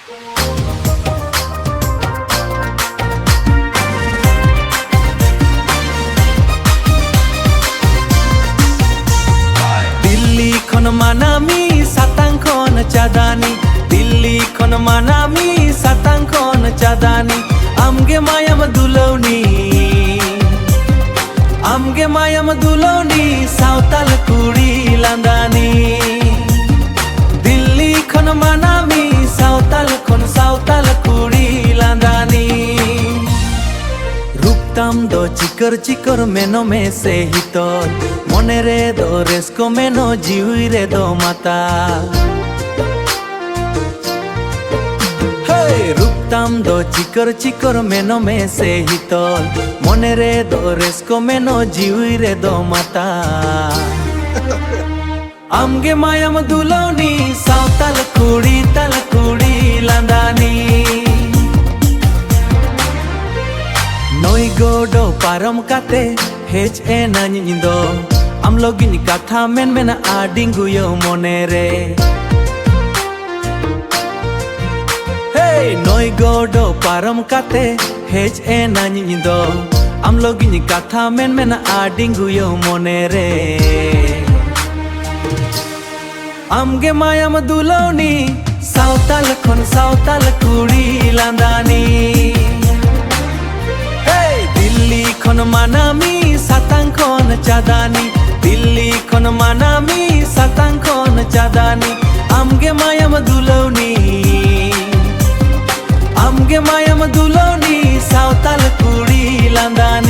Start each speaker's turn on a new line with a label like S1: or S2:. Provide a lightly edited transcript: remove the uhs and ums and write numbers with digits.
S1: दिल्ली खन मानामी सातां खन चादानी दिल्ली खन मानामी सातां खन चादानी आमगे मायाम दुलौनी आमगे मायाम दुलौनी सावताल कुड़ी लांदानी दिल्ली खन मानामी सावताल कुड़ी लांदानी रूपताम दो चिकर चिकर मेनो में से हितोल मने रे दो रेस्को मेनो जीवी रे दो माता रूपताम दो चिकर चिकर मेनो में से हितोल मने रे दो रेस्को मेनो जीवी रे दो माता आमगे मायाम दुलौनी सावताल कुड़ी लांदानी नई गोडो पारम काते हेज ए नानिंदो आम लोगिनी काथा मेन मेना आडिंगुयो मने रे नई गोडो पारम काते हेज ए नानिंदो आम लोगिनी काथा मेन मेना आडिंगुयो मने रे आमगे मायाम दुलौनी सावताल कुड़ी लांदानी दिल्ली खन मानामी सातां खन चादानी दिल्ली खन मानामी सातां खन चादानी आमगे मायाम दुलौनी सावताल कुड़ी लांदानी।